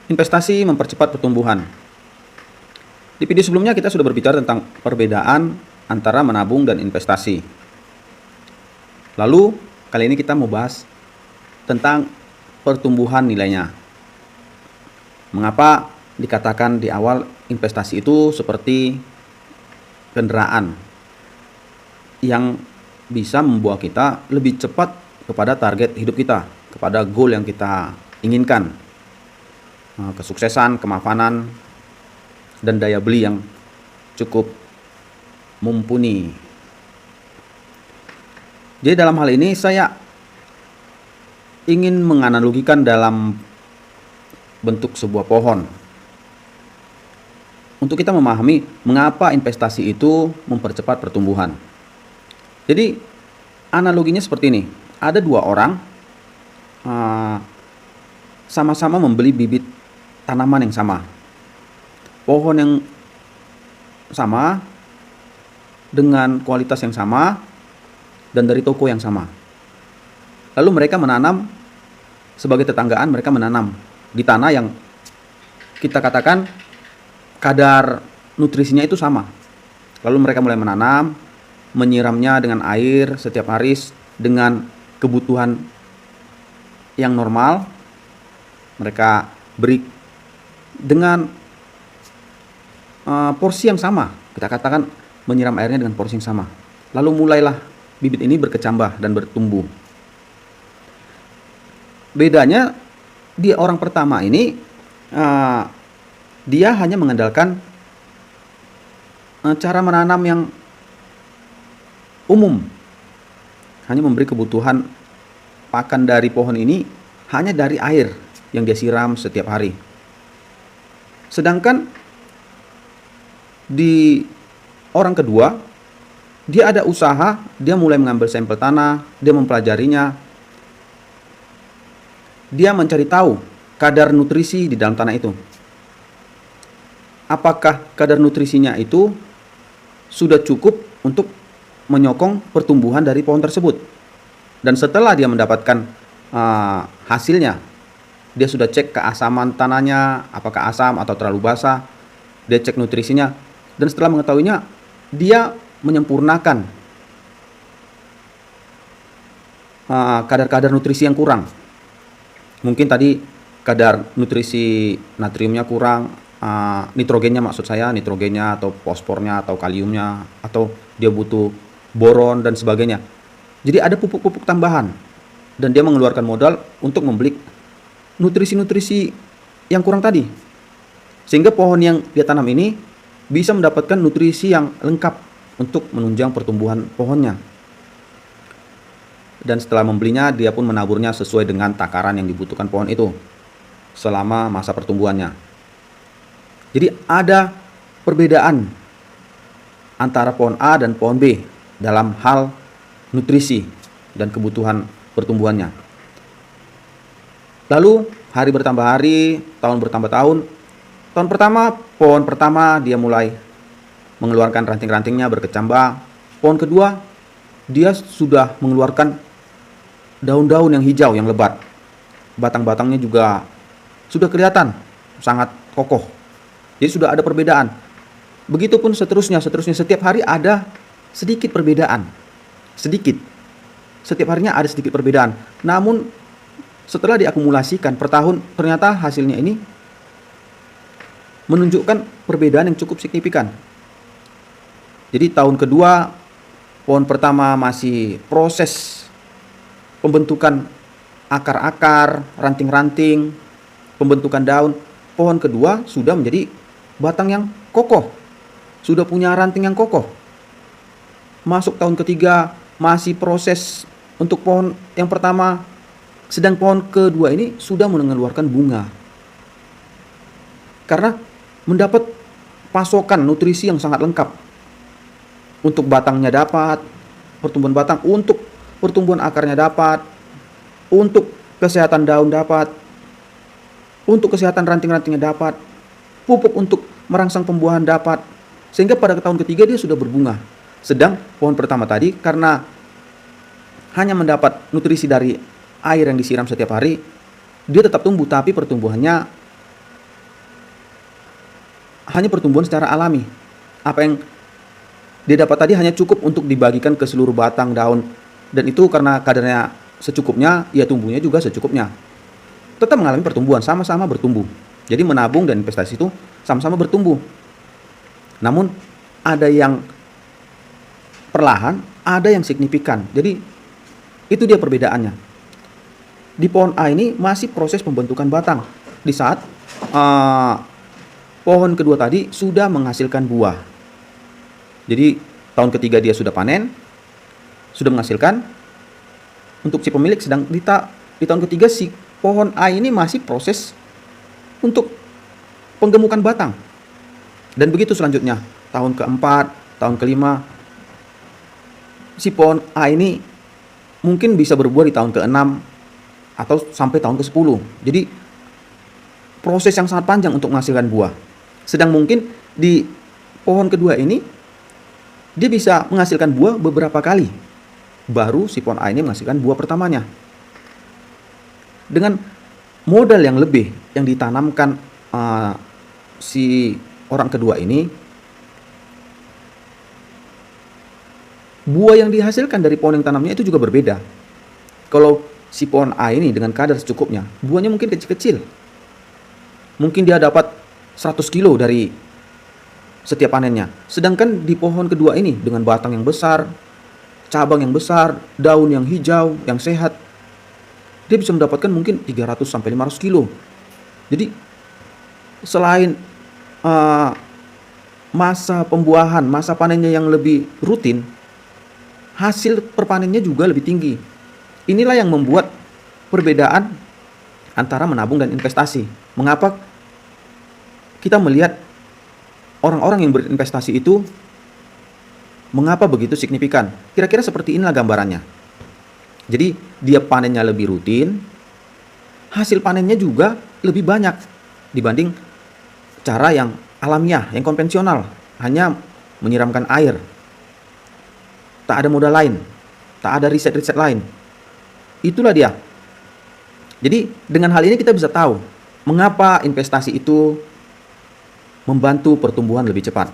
Investasi mempercepat pertumbuhan. Di video sebelumnya kita sudah berbicara tentang perbedaan antara menabung dan investasi. Lalu kali ini kita mau bahas tentang pertumbuhan nilainya. Mengapa dikatakan di awal investasi itu seperti kendaraan yang bisa membawa kita lebih cepat kepada target hidup kita, kepada goal yang kita inginkan, kesuksesan, kemapanan, dan daya beli yang cukup mumpuni. Jadi dalam hal ini saya ingin menganalogikan dalam bentuk sebuah pohon untuk kita memahami mengapa investasi itu mempercepat pertumbuhan. Jadi analoginya seperti ini. Ada dua orang sama-sama membeli bibit tanaman yang sama, pohon yang sama, dengan kualitas yang sama, dan dari toko yang sama. Lalu mereka menanam, sebagai tetanggaan mereka menanam di tanah yang kita katakan kadar nutrisinya itu sama. Lalu mereka mulai menanam, menyiramnya dengan air setiap hari dengan kebutuhan yang normal. Mereka beri dengan porsi yang sama. Kita katakan menyiram airnya dengan porsi yang sama. Lalu mulailah bibit ini berkecambah dan bertumbuh. Bedanya di orang pertama ini dia hanya mengandalkan cara menanam yang umum, hanya memberi kebutuhan pakan dari pohon ini hanya dari air yang dia siram setiap hari. Sedangkan di orang kedua, dia ada usaha, dia mulai mengambil sampel tanah, dia mempelajarinya, dia mencari tahu kadar nutrisi di dalam tanah itu. Apakah kadar nutrisinya itu sudah cukup untuk menyokong pertumbuhan dari pohon tersebut. Dan setelah dia mendapatkan hasilnya, dia sudah cek keasaman tanahnya, apakah asam atau terlalu basah, dia cek nutrisinya, dan setelah mengetahuinya, dia menyempurnakan kadar-kadar nutrisi yang kurang. Mungkin tadi kadar nutrisi natriumnya kurang, nitrogennya maksud saya, nitrogennya atau fosfornya atau kaliumnya, atau dia butuh boron dan sebagainya. Jadi ada pupuk-pupuk tambahan dan dia mengeluarkan modal untuk membeli nutrisi-nutrisi yang kurang tadi. Sehingga pohon yang dia tanam ini bisa mendapatkan nutrisi yang lengkap untuk menunjang pertumbuhan pohonnya. Dan setelah membelinya, dia pun menaburnya sesuai dengan takaran yang dibutuhkan pohon itu selama masa pertumbuhannya. Jadi ada perbedaan antara pohon A dan pohon B dalam hal nutrisi dan kebutuhan pertumbuhannya. Lalu hari bertambah hari, tahun bertambah tahun. Tahun pertama, pohon pertama dia mulai mengeluarkan ranting-rantingnya berkecambah. Pohon kedua, dia sudah mengeluarkan daun-daun yang hijau yang lebat. Batang-batangnya juga sudah kelihatan sangat kokoh. Jadi sudah ada perbedaan. Begitupun seterusnya. Setiap hari ada sedikit perbedaan. Sedikit. Setiap harinya ada sedikit perbedaan. Namun setelah diakumulasikan per tahun, ternyata hasilnya ini menunjukkan perbedaan yang cukup signifikan. Jadi tahun kedua, pohon pertama masih proses pembentukan akar-akar, ranting-ranting, pembentukan daun. Pohon kedua sudah menjadi batang yang kokoh, sudah punya ranting yang kokoh. Masuk tahun ketiga, masih proses untuk pohon yang pertama, sedang pohon kedua ini sudah mengeluarkan bunga. Karena mendapat pasokan nutrisi yang sangat lengkap. Untuk batangnya dapat, pertumbuhan batang, untuk pertumbuhan akarnya dapat, untuk kesehatan daun dapat, untuk kesehatan ranting-rantingnya dapat, pupuk untuk merangsang pembuahan dapat, sehingga pada tahun ketiga dia sudah berbunga. Sedang pohon pertama tadi karena hanya mendapat nutrisi dari air yang disiram setiap hari, dia tetap tumbuh tapi pertumbuhannya hanya pertumbuhan secara alami. Apa yang dia dapat tadi hanya cukup untuk dibagikan ke seluruh batang, daun, dan itu karena kadarnya secukupnya, ya tumbuhnya juga secukupnya. Tetap mengalami pertumbuhan, sama-sama bertumbuh. Jadi menabung dan investasi itu sama-sama bertumbuh. Namun ada yang perlahan, ada yang signifikan. Jadi itu dia perbedaannya. Di pohon A ini masih proses pembentukan batang. Di saat pohon kedua tadi sudah menghasilkan buah. Jadi tahun ketiga dia sudah panen, sudah menghasilkan. Untuk si pemilik sedang di tahun ketiga si pohon A ini masih proses untuk penggemukan batang. Dan begitu selanjutnya, tahun keempat, tahun kelima, si pohon A ini mungkin bisa berbuah di tahun ke-6 atau sampai tahun ke-10. Jadi proses yang sangat panjang untuk menghasilkan buah. Sedang mungkin di pohon kedua ini dia bisa menghasilkan buah beberapa kali. Baru si pohon A ini menghasilkan buah pertamanya. Dengan modal yang lebih yang ditanamkan si orang kedua ini, buah yang dihasilkan dari pohon yang tanamnya itu juga berbeda. Kalau si pohon A ini dengan kadar secukupnya, buahnya mungkin kecil-kecil. Mungkin dia dapat 100 kilo dari setiap panennya. Sedangkan di pohon kedua ini dengan batang yang besar, cabang yang besar, daun yang hijau, yang sehat, dia bisa mendapatkan mungkin 300 sampai 500 kilo. Jadi selain masa pembuahan, masa panennya yang lebih rutin, hasil perpanennya juga lebih tinggi. Inilah yang membuat perbedaan antara menabung dan investasi. Mengapa kita melihat orang-orang yang berinvestasi itu mengapa begitu signifikan? Kira-kira seperti inilah gambarannya. Jadi dia panennya lebih rutin, hasil panennya juga lebih banyak dibanding cara yang alamiah, yang konvensional, hanya menyiramkan air. Tak ada modal lain, tak ada riset-riset lain. Itulah dia. Jadi dengan hal ini kita bisa tahu mengapa investasi itu membantu pertumbuhan lebih cepat.